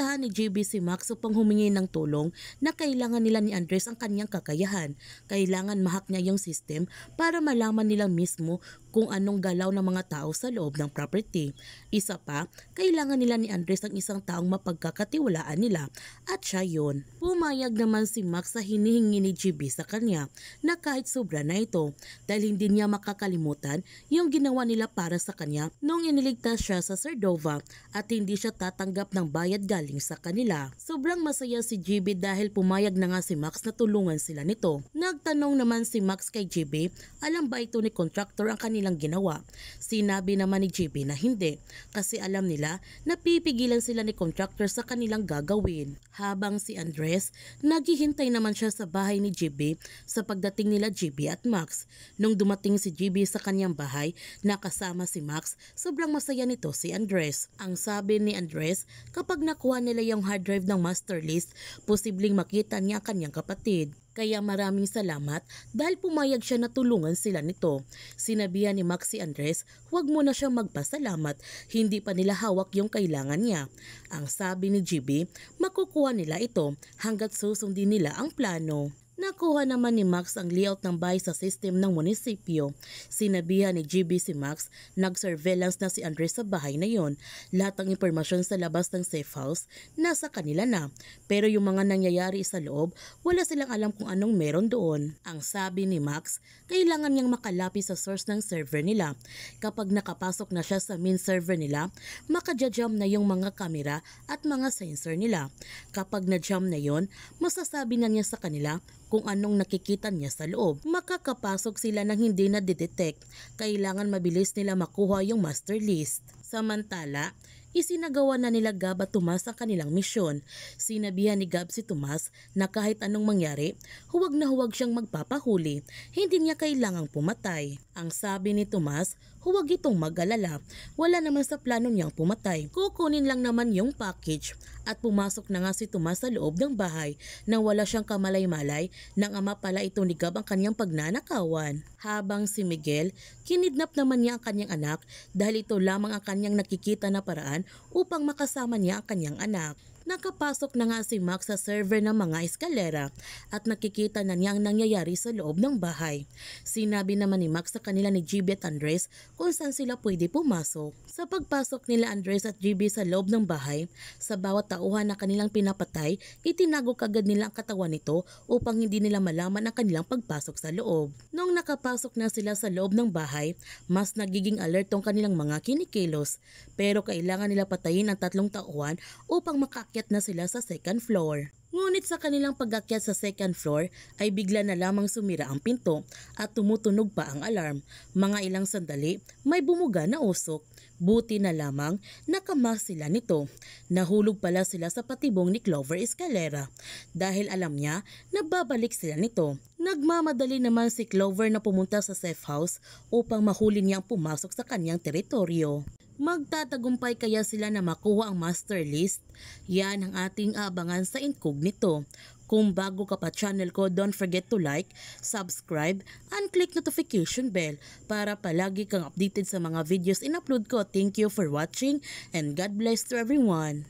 Pinuntahan ni JB si Max upang humingi ng tulong na kailangan nila ni Andres ang kanyang kakayahan. Kailangan mahack niya yung system para malaman nila mismo kung anong galaw ng mga tao sa loob ng property. Isa pa, kailangan nila ni Andres ang isang taong mapagkakatiwalaan nila at siya yun. Pumayag naman si Max sa hinihingi ni JB sa kanya na kahit sobra na ito dahil hindi niya makakalimutan yung ginawa nila para sa kanya nung iniligtas siya sa Cerdova at hindi siya tatanggap ng bayad galing sa kanila. Sobrang masaya si JB dahil pumayag na nga si Max na tulungan sila nito. Nagtanong naman si Max kay JB, alam ba ito ni contractor ang kanilang ginawa? Sinabi naman ni JB na hindi kasi alam nila na pipigilan sila ni contractor sa kanilang gagawin. Habang si Andres, naghihintay naman siya sa bahay ni JB sa pagdating nila JB at Max. Nung dumating si JB sa kanyang bahay, nakasama si Max, sobrang masaya nito si Andres. Ang sabi ni Andres, kapag nakuha nila yung hard drive ng master list, posibleng makita niya kanyang kapatid. Kaya maraming salamat dahil pumayag siya na tulungan sila nito. Sinabihan ni Max si Andres, huwag mo na siyang magpasalamat, hindi pa nila hawak yung kailangan niya. Ang sabi ni JB, makukuha nila ito hanggat susundin nila ang plano. Nakuha naman ni Max ang layout ng bahay sa system ng munisipyo. Sinabihan ni JB si Max, nag-surveillance na si Andres sa bahay na yon. Lahat ng impormasyon sa labas ng safe house, nasa kanila na. Pero yung mga nangyayari sa loob, wala silang alam kung anong meron doon. Ang sabi ni Max, kailangan niyang makalapit sa source ng server nila. Kapag nakapasok na siya sa main server nila, makajajam na yung mga kamera at mga sensor nila. Kapag na-jam na yon, masasabi na niya sa kanila kung anong nakikita niya sa loob. Makakapasok sila nang hindi na-detect. Kailangan mabilis nila makuha yung master list. Samantala, isinagawa na nila Gab at Tomas ang kanilang misyon. Sinabihan ni Gab si Tomas na kahit anong mangyari, huwag na huwag siyang magpapahuli. Hindi niya kailangang pumatay. Ang sabi ni Tomas, huwag itong mag-alala. Wala naman sa plano niyang pumatay. Kukunin lang naman yung package. At pumasok na nga si Tomas sa loob ng bahay nang wala siyang kamalay-malay nang ama pala ito ni Gab ang kanyang pagnanakawan. Habang si Miguel, kinidnap naman niya ang kanyang anak dahil ito lamang ang kanyang nakikita na paraan upang makasama niya ang kanyang anak. Nakapasok na nga si Max sa server ng mga eskalera at nakikita na niya ang nangyayari sa loob ng bahay. Sinabi naman ni Max sa kanila ni JB at Andres kung saan sila pwede pumasok. Sa pagpasok nila Andres at JB sa loob ng bahay, sa bawat tauhan na kanilang pinapatay, itinago kagad nila ang katawan nito upang hindi nila malaman ang kanilang pagpasok sa loob. Nung nakapasok na sila sa loob ng bahay, mas nagiging alert ang kanilang mga kinikilos. Pero kailangan nila patayin ang 3 tauhan upang makakyat na sila sa second floor. Ngunit sa kanilang pag-akyat sa second floor ay bigla na lamang sumira ang pinto at tumutunog pa ang alarm. Mga ilang sandali, may bumuga na usok. Buti na lamang nakamas sila nito. Nahulog pala sila sa patibong ni Clover Escalera dahil alam niya na babalik sila nito. Nagmamadali naman si Clover na pumunta sa safe house upang mahuli niya ang pumasok sa kanyang teritoryo. Magtatagumpay kaya sila na makuha ang master list? Yan ang ating abangan sa Incognito. Kung bago ka pa channel ko, don't forget to like, subscribe, and click notification bell para palagi kang updated sa mga videos in-upload ko. Thank you for watching and God bless to everyone.